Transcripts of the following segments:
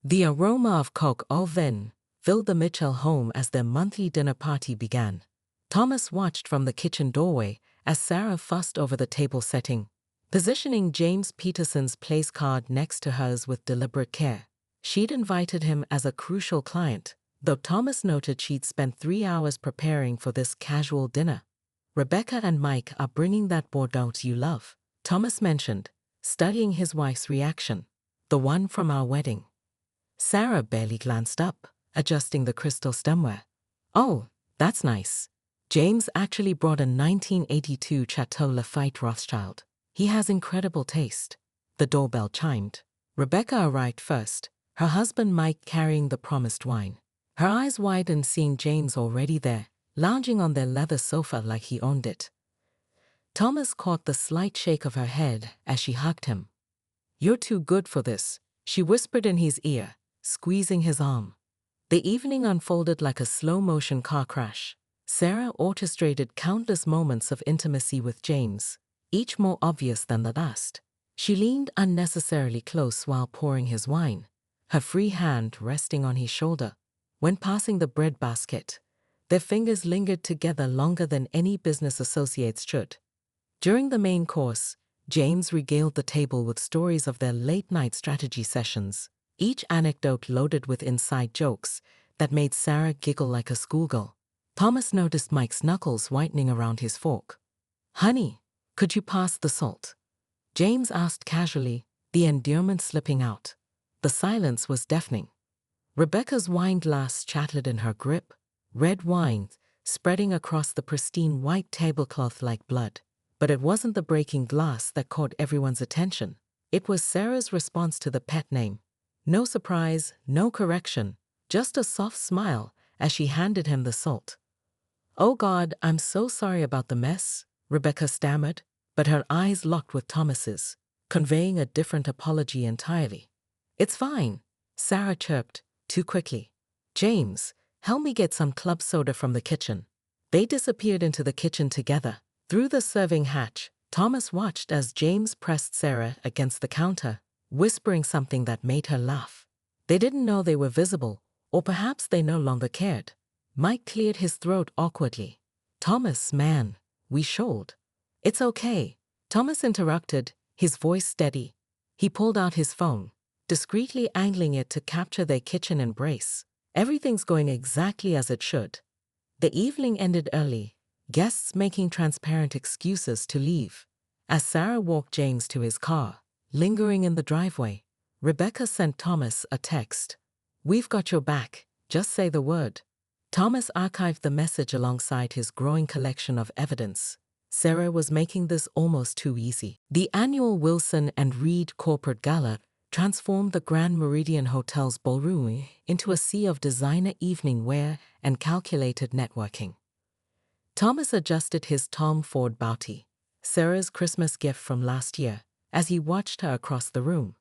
The aroma of coke au vin filled the Mitchell home as their monthly dinner party began. Thomas watched from the kitchen doorway as Sarah fussed over the table setting, positioning James Peterson's place card next to hers with deliberate care. She'd invited him as a crucial client, though Thomas noted she'd spent 3 hours preparing for this casual dinner. "Rebecca and Mike are bringing that Bordeaux you love," Thomas mentioned, studying his wife's reaction. "The one from our wedding." Sarah barely glanced up, adjusting the crystal stemware. "Oh, that's nice. James actually brought a 1982 Chateau Lafite Rothschild. He has incredible taste." The doorbell chimed. Rebecca arrived first, her husband Mike carrying the promised wine. Her eyes widened seeing James already there, lounging on their leather sofa like he owned it. Thomas caught the slight shake of her head as she hugged him. "You're too good for this," she whispered in his ear, squeezing his arm. The evening unfolded like a slow-motion car crash. Sarah orchestrated countless moments of intimacy with James, each more obvious than the last. She leaned unnecessarily close while pouring his wine, her free hand resting on his shoulder. When passing the bread basket, their fingers lingered together longer than any business associates should. During the main course, James regaled the table with stories of their late-night strategy sessions, each anecdote loaded with inside jokes that made Sarah giggle like a schoolgirl. Thomas noticed Mike's knuckles whitening around his fork. "Honey, could you pass the salt?" James asked casually, the endearment slipping out. The silence was deafening. Rebecca's wine glass chattered in her grip, red wine spreading across the pristine white tablecloth like blood. But it wasn't the breaking glass that caught everyone's attention. It was Sarah's response to the pet name. No surprise, no correction, just a soft smile as she handed him the salt. "Oh God, I'm so sorry about the mess," Rebecca stammered, but her eyes locked with Thomas's, conveying a different apology entirely. "It's fine," Sarah chirped, too quickly. "James, help me get some club soda from the kitchen." They disappeared into the kitchen together. Through the serving hatch, Thomas watched as James pressed Sarah against the counter, whispering something that made her laugh. They didn't know they were visible, or perhaps they no longer cared. Mike cleared his throat awkwardly. "Thomas, man, we should." "It's okay," Thomas interrupted, his voice steady. He pulled out his phone, discreetly angling it to capture their kitchen embrace. "Everything's going exactly as it should." The evening ended early, guests making transparent excuses to leave. As Sarah walked James to his car, lingering in the driveway, Rebecca sent Thomas a text. "We've got your back, just say the word." Thomas archived the message alongside his growing collection of evidence. Sarah was making this almost too easy. The annual Wilson and Reed Corporate Gala transformed the Grand Meridian Hotel's ballroom into a sea of designer evening wear and calculated networking. Thomas adjusted his Tom Ford bounty, Sarah's Christmas gift from last year, as he watched her across the room.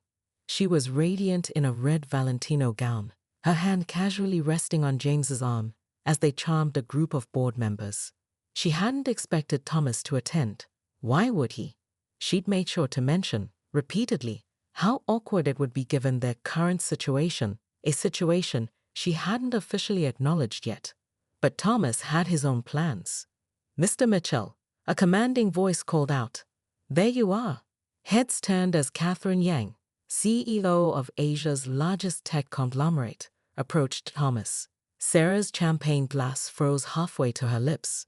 She was radiant in a red Valentino gown, her hand casually resting on James's arm as they charmed a group of board members. She hadn't expected Thomas to attend. Why would he? She'd made sure to mention, repeatedly, how awkward it would be given their current situation, a situation she hadn't officially acknowledged yet. But Thomas had his own plans. "Mr. Mitchell," a commanding voice called out. "There you are." Heads turned as Catherine Yang, CEO of Asia's largest tech conglomerate, approached Thomas. Sarah's champagne glass froze halfway to her lips.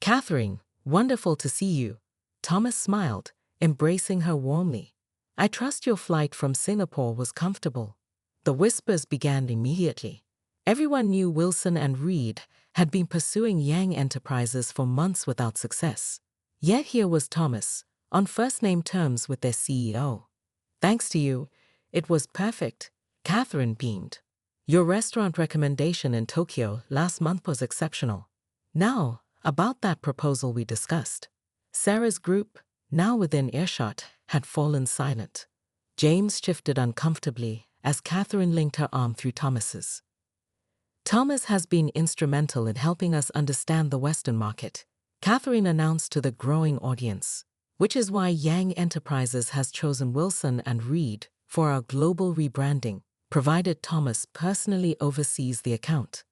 "Catherine, wonderful to see you." Thomas smiled, embracing her warmly. "I trust your flight from Singapore was comfortable." The whispers began immediately. Everyone knew Wilson and Reed had been pursuing Yang Enterprises for months without success. Yet here was Thomas, on first-name terms with their CEO. "Thanks to you, it was perfect," Catherine beamed. "Your restaurant recommendation in Tokyo last month was exceptional." "Now, about that proposal we discussed." Sarah's group, now within earshot, had fallen silent. James shifted uncomfortably as Catherine linked her arm through Thomas's. "Thomas has been instrumental in helping us understand the Western market," Catherine announced to the growing audience, "which is why Yang Enterprises has chosen Wilson and Reed for our global rebranding, provided Thomas personally oversees the account.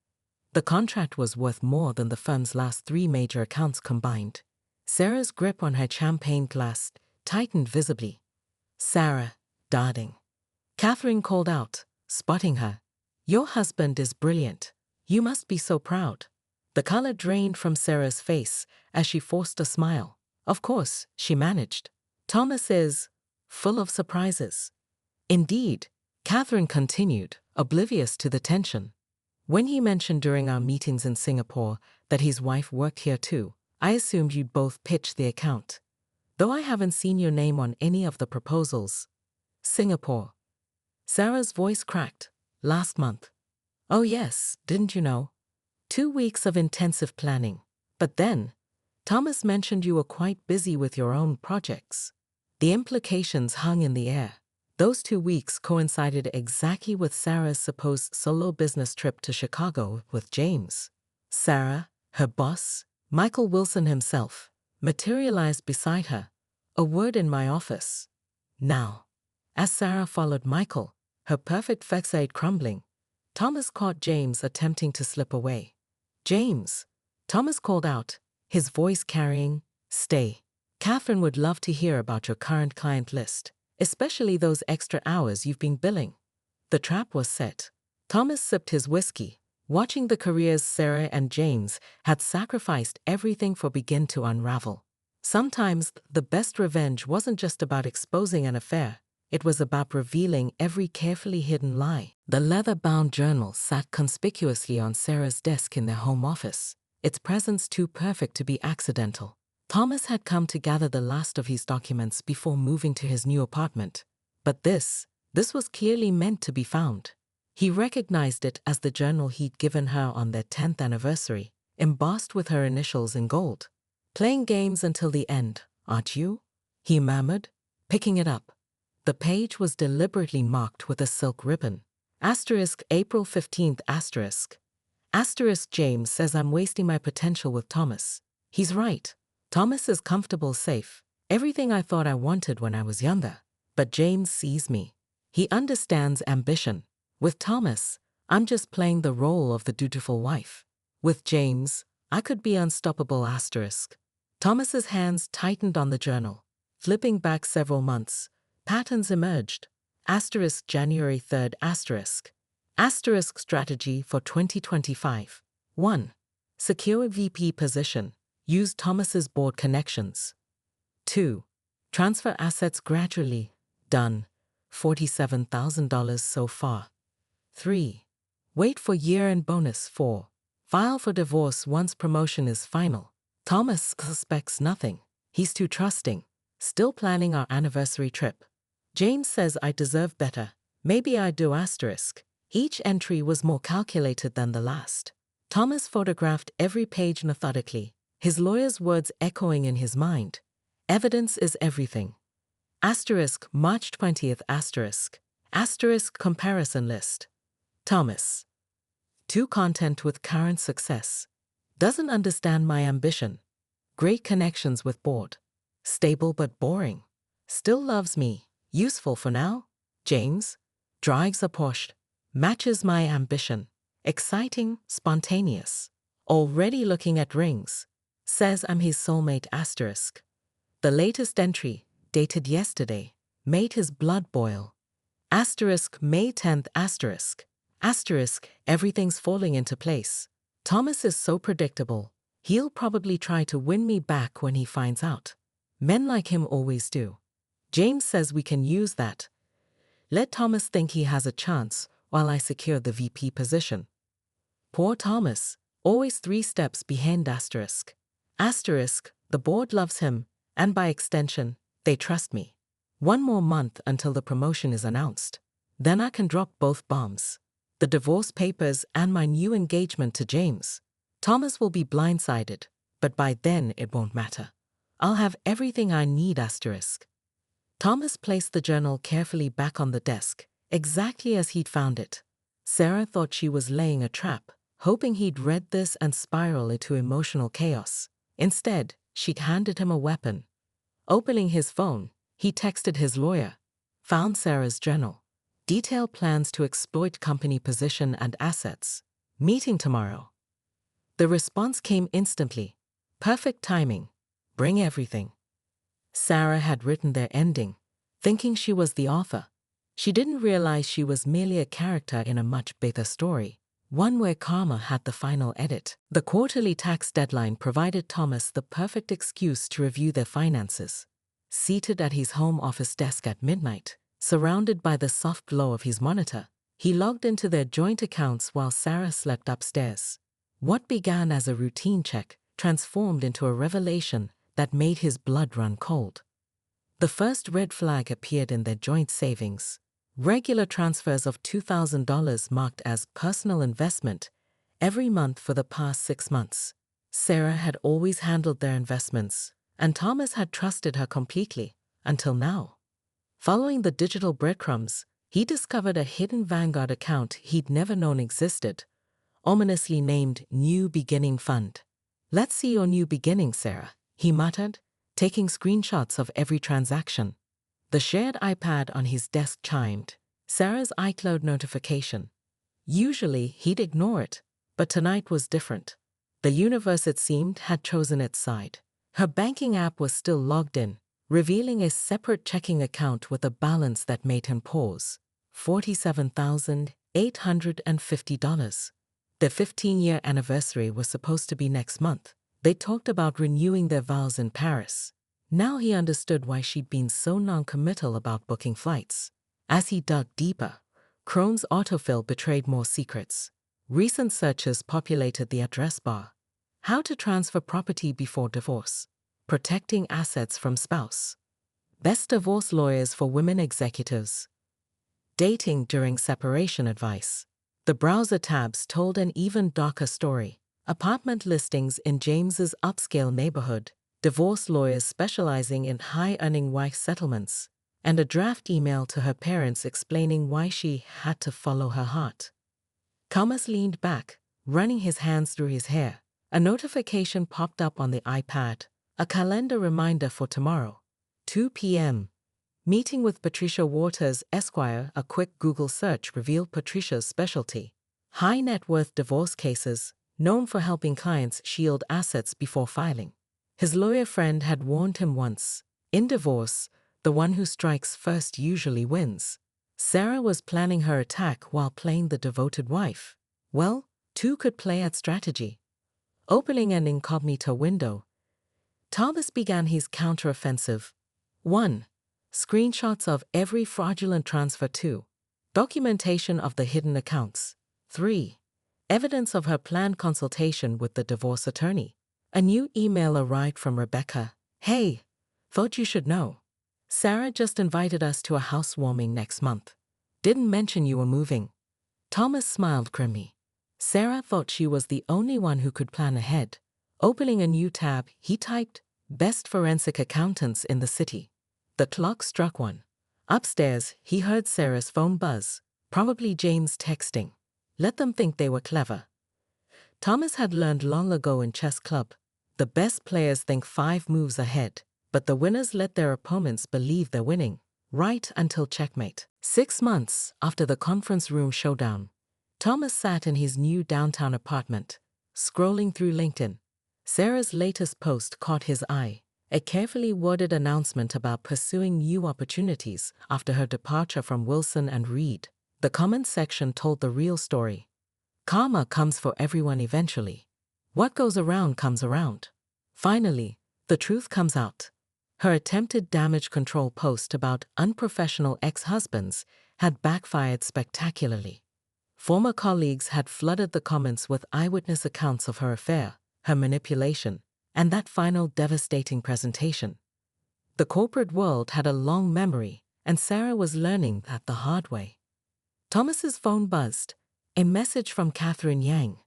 The contract was worth more than the firm's last 3 major accounts combined. Sarah's grip on her champagne glass tightened visibly. "Sarah, darling," Catherine called out, spotting her. "Your husband is brilliant. You must be so proud." The color drained from Sarah's face as she forced a smile. "Of course," she managed. "Thomas is full of surprises." "Indeed," Catherine continued, oblivious to the tension. "When he mentioned during our meetings in Singapore that his wife worked here too, I assumed you'd both pitch the account. Though I haven't seen your name on any of the proposals." "Singapore." Sarah's voice cracked. "Last month." "Oh yes, didn't you know? 2 weeks of intensive planning. But then, Thomas mentioned you were quite busy with your own projects." The implications hung in the air. Those 2 weeks coincided exactly with Sarah's supposed solo business trip to Chicago with James. Sarah, her boss, Michael Wilson himself, materialized beside her. "A word in my office." Now, as Sarah followed Michael, her perfect facade crumbling, Thomas caught James attempting to slip away. "James," Thomas called out, his voice carrying, "Stay. Catherine would love to hear about your current client list, especially those extra hours you've been billing." The trap was set. Thomas sipped his whiskey, watching the careers Sarah and James had sacrificed everything for begin to unravel. Sometimes the best revenge wasn't just about exposing an affair, it was about revealing every carefully hidden lie. The leather-bound journal sat conspicuously on Sarah's desk in their home office, its presence too perfect to be accidental. Thomas had come to gather the last of his documents before moving to his new apartment. But this was clearly meant to be found. He recognized it as the journal he'd given her on their 10th anniversary, embossed with her initials in gold. "Playing games until the end, aren't you?" he murmured, picking it up. The page was deliberately marked with a silk ribbon. April 15th James says I'm wasting my potential with Thomas. He's right. Thomas is comfortable, safe, everything I thought I wanted when I was younger. But James sees me. He understands ambition. With Thomas, I'm just playing the role of the dutiful wife. With James, I could be unstoppable. Thomas's hands tightened on the journal. Flipping back several months, patterns emerged. January 3rd. Strategy for 2025. 1. Secure VP position. Use Thomas's board connections. 2. Transfer assets gradually. Done. $47,000 so far. 3. Wait for year-end bonus. 4. File for divorce once promotion is final. Thomas suspects nothing. He's too trusting. Still planning our anniversary trip. James says I deserve better. Maybe I do. Each entry was more calculated than the last. Thomas photographed every page methodically, his lawyer's words echoing in his mind. Evidence is everything. March 20th. Comparison list. Thomas. 2. Content with current success. Doesn't understand my ambition. Great connections with board. Stable but boring. Still loves me. Useful for now. James. Drives a Porsche. Matches my ambition. Exciting, spontaneous. Already looking at rings. Says I'm his soulmate. The latest entry, dated yesterday, made his blood boil. May 10th. Everything's falling into place. Thomas is so predictable. He'll probably try to win me back when he finds out. Men like him always do. James says we can use that. Let Thomas think he has a chance while I secure the VP position. Poor Thomas, always 3 steps behind. The board loves him, and by extension, they trust me. 1 more month until the promotion is announced. Then I can drop both bombs. The divorce papers and my new engagement to James. Thomas will be blindsided, but by then it won't matter. I'll have everything I need. Thomas placed the journal carefully back on the desk, exactly as he'd found it. Sarah thought she was laying a trap, hoping he'd read this and spiral into emotional chaos. Instead, she'd handed him a weapon. Opening his phone, he texted his lawyer. Found Sarah's journal. Detailed plans to exploit company position and assets. Meeting tomorrow. The response came instantly. Perfect timing. Bring everything. Sarah had written their ending, thinking she was the author. She didn't realize she was merely a character in a much bigger story, one where karma had the final edit. The quarterly tax deadline provided Thomas the perfect excuse to review their finances. Seated at his home office desk at midnight, surrounded by the soft glow of his monitor, he logged into their joint accounts while Sarah slept upstairs. What began as a routine check transformed into a revelation that made his blood run cold. The first red flag appeared in their joint savings. Regular transfers of $2,000 marked as personal investment every month for the past 6 months. Sarah had always handled their investments, and Thomas had trusted her completely, until now. Following the digital breadcrumbs, he discovered a hidden Vanguard account he'd never known existed, ominously named New Beginning Fund. "Let's see your new beginning, Sarah," he muttered, taking screenshots of every transaction. The shared iPad on his desk chimed. Sarah's iCloud notification. Usually, he'd ignore it, but tonight was different. The universe, it seemed, had chosen its side. Her banking app was still logged in, revealing a separate checking account with a balance that made him pause. $47,850. Their 15-year anniversary was supposed to be next month. They talked about renewing their vows in Paris. Now he understood why she'd been so non-committal about booking flights. As he dug deeper, Chrome's autofill betrayed more secrets. Recent searches populated the address bar. How to transfer property before divorce. Protecting assets from spouse. Best divorce lawyers for women executives. Dating during separation advice. The browser tabs told an even darker story. Apartment listings in James's upscale neighborhood, divorce lawyers specializing in high-earning wife settlements, and a draft email to her parents explaining why she had to follow her heart. Thomas leaned back, running his hands through his hair. A notification popped up on the iPad, a calendar reminder for tomorrow, 2 p.m. Meeting with Patricia Waters, Esquire. A quick Google search revealed Patricia's specialty: high net worth divorce cases, known for helping clients shield assets before filing. His lawyer friend had warned him once, in divorce, the one who strikes first usually wins. Sarah was planning her attack while playing the devoted wife. Well, two could play at strategy. Opening an incognito window, Thomas began his counteroffensive. 1. Screenshots of every fraudulent transfer. 2. Documentation of the hidden accounts. 3. Evidence of her planned consultation with the divorce attorney. A new email arrived from Rebecca. "Hey, thought you should know. Sarah just invited us to a housewarming next month. Didn't mention you were moving." Thomas smiled grimly. Sarah thought she was the only one who could plan ahead. Opening a new tab, he typed, "Best forensic accountants in the city." The clock struck 1. Upstairs, he heard Sarah's phone buzz, probably James texting. Let them think they were clever. Thomas had learned long ago in chess club, the best players think 5 moves ahead, but the winners let their opponents believe they're winning, right until checkmate. 6 months after the conference room showdown, Thomas sat in his new downtown apartment, scrolling through LinkedIn. Sarah's latest post caught his eye, a carefully worded announcement about pursuing new opportunities after her departure from Wilson and Reed. The comment section told the real story. Karma comes for everyone eventually. What goes around comes around. Finally, the truth comes out. Her attempted damage control post about unprofessional ex-husbands had backfired spectacularly. Former colleagues had flooded the comments with eyewitness accounts of her affair, her manipulation, and that final devastating presentation. The corporate world had a long memory, and Sarah was learning that the hard way. Thomas's phone buzzed. A message from Catherine Yang.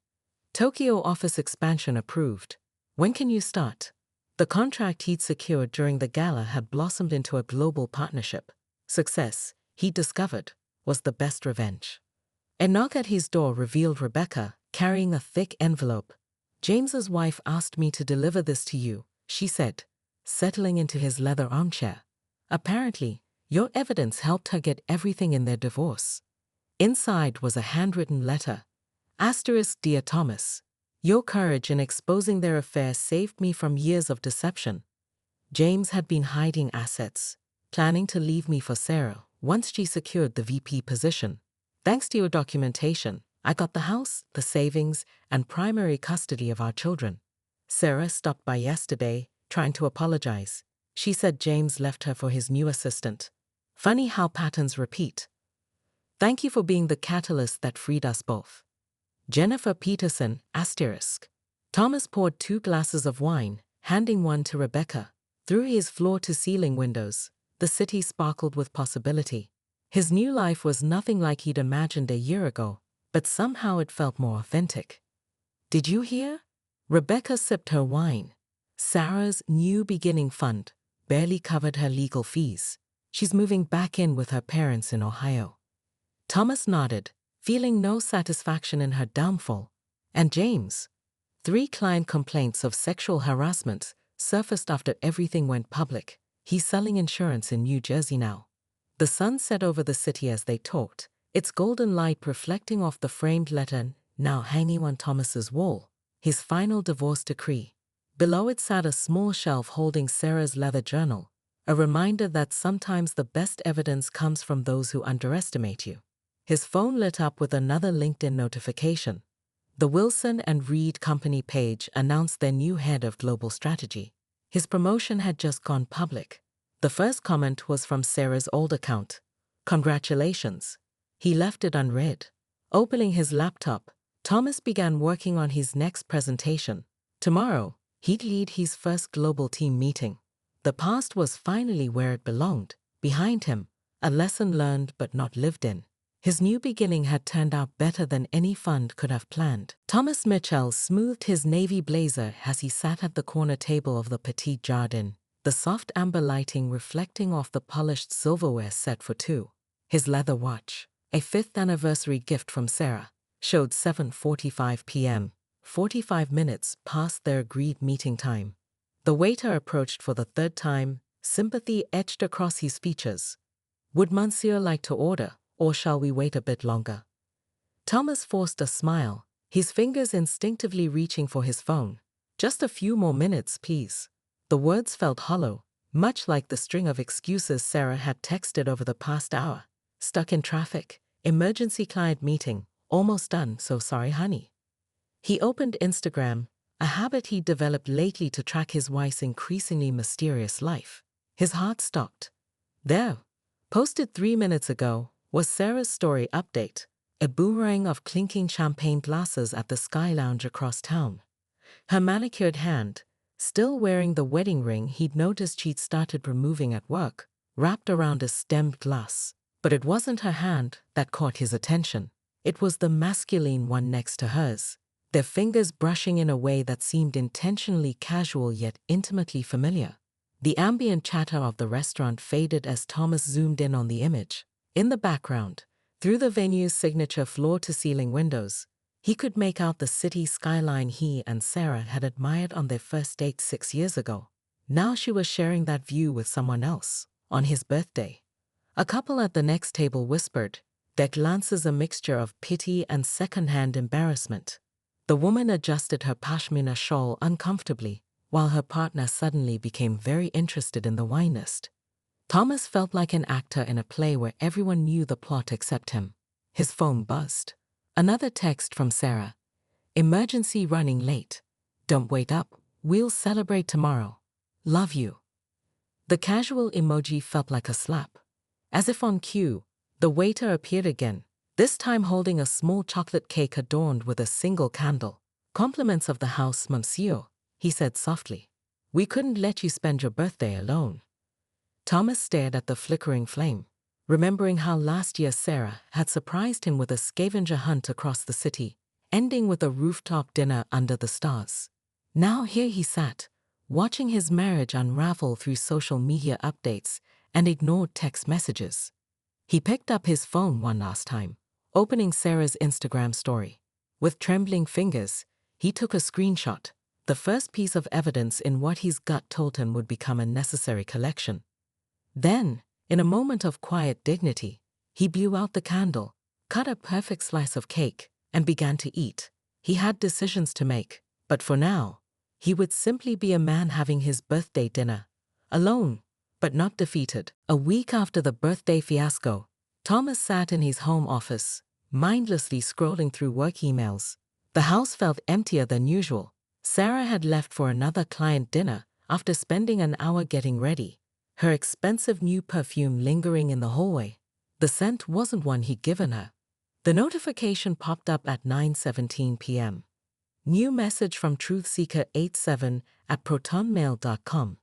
Tokyo office expansion approved. When can you start? The contract he'd secured during the gala had blossomed into a global partnership. Success, he discovered, was the best revenge. A knock at his door revealed Rebecca, carrying a thick envelope. "James's wife asked me to deliver this to you," she said, settling into his leather armchair. Apparently, Your evidence helped her get everything in their divorce. Inside was a handwritten letter. Asterisk, Dear Thomas, your courage in exposing their affair saved me from years of deception. James had been hiding assets, planning to leave me for Sarah once she secured the VP position. Thanks to your documentation, I got the house, the savings, and primary custody of our children. Sarah stopped by yesterday, trying to apologize. She said James left her for his new assistant. Funny how patterns repeat. Thank you for being the catalyst that freed us both. Jennifer Peterson, asterisk. Thomas poured 2 glasses of wine, handing one to Rebecca. Through his floor-to-ceiling windows, the city sparkled with possibility. His new life was nothing like he'd imagined a year ago, but somehow it felt more authentic. Did you hear? Rebecca sipped her wine. Sarah's new beginning fund barely covered her legal fees. She's moving back in with her parents in Ohio. Thomas nodded, feeling no satisfaction in her downfall. And James? 3 client complaints of sexual harassment surfaced after everything went public. He's selling insurance in New Jersey now. The sun set over the city as they talked, its golden light reflecting off the framed letter now hanging on Thomas's wall, his final divorce decree. Below it sat a small shelf holding Sarah's leather journal, a reminder that sometimes the best evidence comes from those who underestimate you. His phone lit up with another LinkedIn notification. The Wilson and Reed Company page announced their new head of global strategy. His promotion had just gone public. The first comment was from Sarah's old account. Congratulations. He left it unread. Opening his laptop, Thomas began working on his next presentation. Tomorrow, he'd lead his first global team meeting. The past was finally where it belonged, behind him, a lesson learned but not lived in. His new beginning had turned out better than any fund could have planned. Thomas Mitchell smoothed his navy blazer as he sat at the corner table of the Petit Jardin, the soft amber lighting reflecting off the polished silverware set for 2. His leather watch, a 5th anniversary gift from Sarah, showed 7:45 p.m., 45 minutes past their agreed meeting time. The waiter approached for the 3rd time, sympathy etched across his features. Would Monsieur like to order, or shall we wait a bit longer? Thomas forced a smile, his fingers instinctively reaching for his phone. Just a few more minutes, please. The words felt hollow, much like the string of excuses Sarah had texted over the past hour. Stuck in traffic, emergency client meeting, almost done, so sorry honey. He opened Instagram, a habit he'd developed lately to track his wife's increasingly mysterious life. His heart stopped. There, posted 3 minutes ago, was Sarah's story update, a boomerang of clinking champagne glasses at the Sky Lounge across town. Her manicured hand, still wearing the wedding ring he'd noticed she'd started removing at work, wrapped around a stemmed glass. But it wasn't her hand that caught his attention. It was the masculine one next to hers, their fingers brushing in a way that seemed intentionally casual yet intimately familiar. The ambient chatter of the restaurant faded as Thomas zoomed in on the image. In the background, through the venue's signature floor-to-ceiling windows, he could make out the city skyline he and Sarah had admired on their first date 6 years ago. Now she was sharing that view with someone else, on his birthday. A couple at the next table whispered, their glances a mixture of pity and second-hand embarrassment. The woman adjusted her pashmina shawl uncomfortably, while her partner suddenly became very interested in the wine list. Thomas felt like an actor in a play where everyone knew the plot except him. His phone buzzed. Another text from Sarah. Emergency running late. Don't wait up, we'll celebrate tomorrow. Love you. The casual emoji felt like a slap. As if on cue, the waiter appeared again, this time holding a small chocolate cake adorned with a single candle. Compliments of the house, monsieur, he said softly. We couldn't let you spend your birthday alone. Thomas stared at the flickering flame, remembering how last year Sarah had surprised him with a scavenger hunt across the city, ending with a rooftop dinner under the stars. Now here he sat, watching his marriage unravel through social media updates and ignored text messages. He picked up his phone one last time, opening Sarah's Instagram story. With trembling fingers, he took a screenshot, the first piece of evidence in what his gut told him would become a necessary collection. Then, In a moment of quiet dignity, he blew out the candle, cut a perfect slice of cake, and began to eat. He had decisions to make, but for now, he would simply be a man having his birthday dinner. Alone, but not defeated. A week after the birthday fiasco, Thomas sat in his home office, mindlessly scrolling through work emails. The house felt emptier than usual. Sarah had left for another client dinner after spending an hour getting ready, her expensive new perfume lingering in the hallway. The scent wasn't one he'd given her. The notification popped up at 9:17 p.m. New message from truthseeker87@protonmail.com.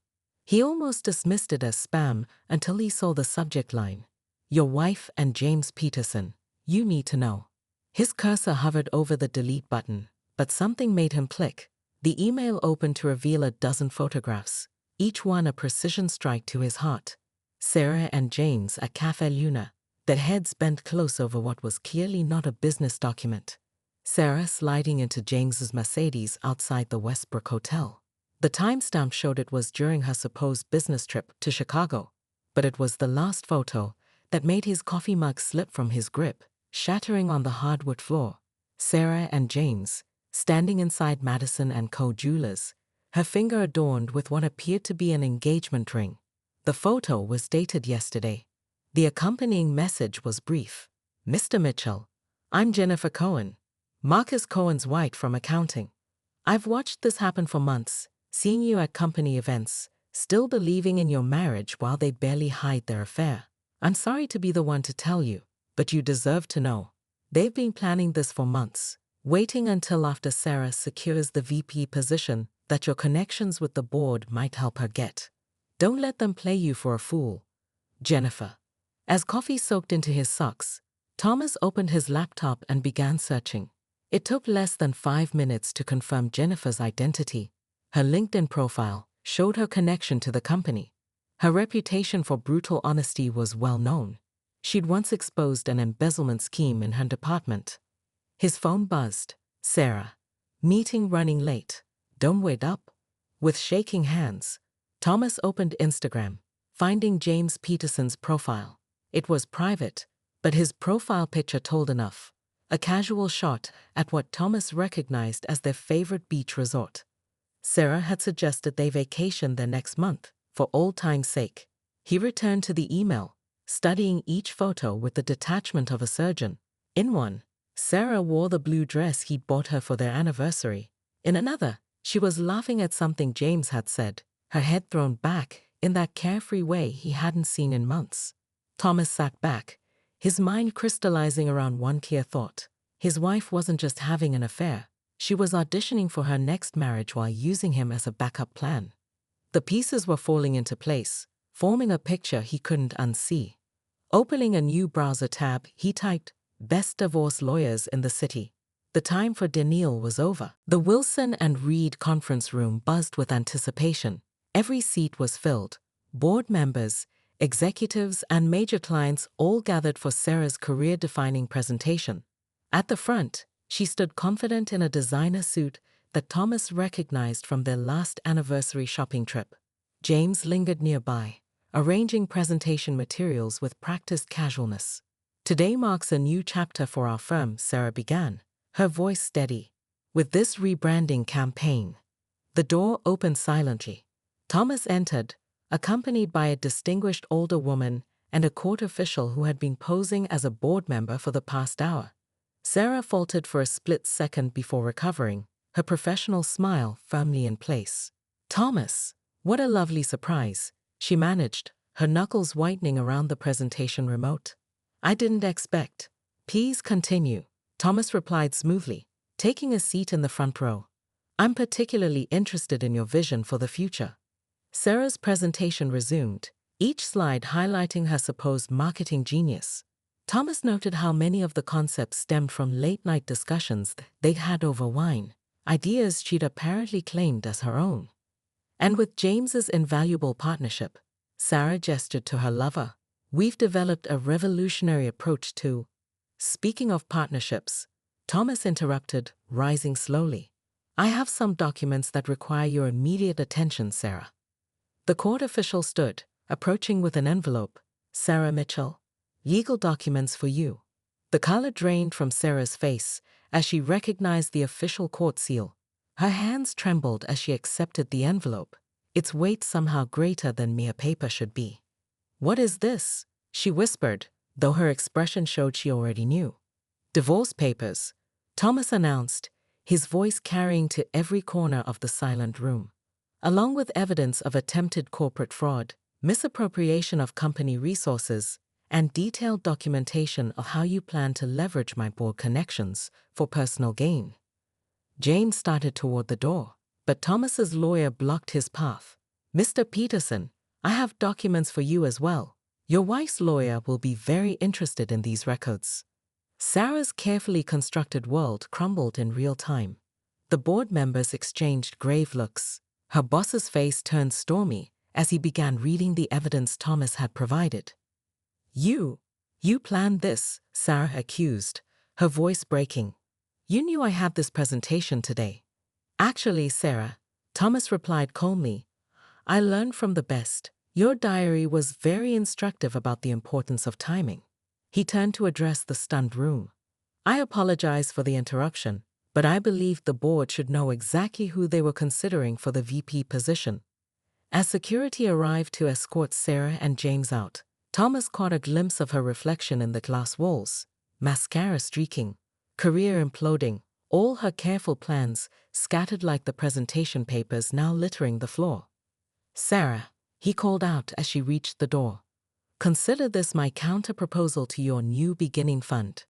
He almost dismissed it as spam until he saw the subject line. Your wife and James Peterson, you need to know. His cursor hovered over the delete button, but something made him click. The email opened to reveal a dozen photographs, each one a precision strike to his heart. Sarah and James at Café Luna, their heads bent close over what was clearly not a business document. Sarah sliding into James's Mercedes outside the Westbrook Hotel. The timestamp showed it was during her supposed business trip to Chicago, but it was the last photo that made his coffee mug slip from his grip, shattering on the hardwood floor. Sarah and James, standing inside Madison & Co. Jewelers, her finger adorned with what appeared to be an engagement ring. The photo was dated yesterday. The accompanying message was brief. Mr. Mitchell, I'm Jennifer Cohen, Marcus Cohen's wife from accounting. I've watched this happen for months, seeing you at company events, still believing in your marriage while they barely hide their affair. I'm sorry to be the one to tell you, but you deserve to know. They've been planning this for months, waiting until after Sarah secures the VP position that your connections with the board might help her get. Don't let them play you for a fool. Jennifer. As coffee soaked into his socks, Thomas opened his laptop and began searching. It took less than 5 minutes to confirm Jennifer's identity. Her LinkedIn profile showed her connection to the company. Her reputation for brutal honesty was well known. She'd once exposed an embezzlement scheme in her department. His phone buzzed. Sarah. Meeting running late. Don't wait up. With shaking hands, Thomas opened Instagram, finding James Peterson's profile. It was private, but his profile picture told enough. A casual shot at what Thomas recognized as their favorite beach resort. Sarah had suggested they vacation there next month, for old time's sake. He returned to the email, studying each photo with the detachment of a surgeon. In one, Sarah wore the blue dress he'd bought her for their anniversary. In another, she was laughing at something James had said, her head thrown back in that carefree way he hadn't seen in months. Thomas sat back, his mind crystallizing around one clear thought. His wife wasn't just having an affair, she was auditioning for her next marriage while using him as a backup plan. The pieces were falling into place, forming a picture he couldn't unsee. Opening a new browser tab, he typed, "Best divorce lawyers in the city." The time for Danielle was over. The Wilson and Reed conference room buzzed with anticipation. Every seat was filled. Board members, executives, and major clients all gathered for Sarah's career-defining presentation. At the front, she stood confident in a designer suit that Thomas recognized from their last anniversary shopping trip. James lingered nearby, arranging presentation materials with practiced casualness. Today marks a new chapter for our firm, Sarah began, her voice steady. With this rebranding campaign, the door opened silently. Thomas entered, accompanied by a distinguished older woman and a court official who had been posing as a board member for the past hour. Sarah faltered for a split second before recovering, her professional smile firmly in place. Thomas, what a lovely surprise, she managed, her knuckles whitening around the presentation remote. I didn't expect. Please continue, Thomas replied smoothly, taking a seat in the front row. I'm particularly interested in your vision for the future. Sarah's presentation resumed, each slide highlighting her supposed marketing genius. Thomas noted how many of the concepts stemmed from late-night discussions they'd had over wine, ideas she'd apparently claimed as her own. And with James's invaluable partnership, Sarah gestured to her lover, we've developed a revolutionary approach to... Speaking of partnerships, Thomas interrupted, rising slowly. I have some documents that require your immediate attention, Sarah. The court official stood, approaching with an envelope, Sarah Mitchell. Legal documents for you. The color drained from Sarah's face as she recognized the official court seal. Her hands trembled as she accepted the envelope, its weight somehow greater than mere paper should be. "What is this?" she whispered, though her expression showed she already knew. "Divorce papers," Thomas announced, his voice carrying to every corner of the silent room. "Along with evidence of attempted corporate fraud, misappropriation of company resources, and detailed documentation of how you plan to leverage my board connections for personal gain." Jane started toward the door, but Thomas's lawyer blocked his path. "Mr. Peterson, I have documents for you as well. Your wife's lawyer will be very interested in these records." Sarah's carefully constructed world crumbled in real time. The board members exchanged grave looks. Her boss's face turned stormy as he began reading the evidence Thomas had provided. You planned this," Sarah accused, her voice breaking. "You knew I had this presentation today." "Actually, Sarah," Thomas replied calmly, "I learned from the best. Your diary was very instructive about the importance of timing." He turned to address the stunned room. "I apologize for the interruption, but I believe the board should know exactly who they were considering for the VP position." As security arrived to escort Sarah and James out, Thomas caught a glimpse of her reflection in the glass walls, mascara streaking, career imploding, all her careful plans scattered like the presentation papers now littering the floor. "Sarah," he called out as she reached the door, "consider this my counter-proposal to your new beginning fund.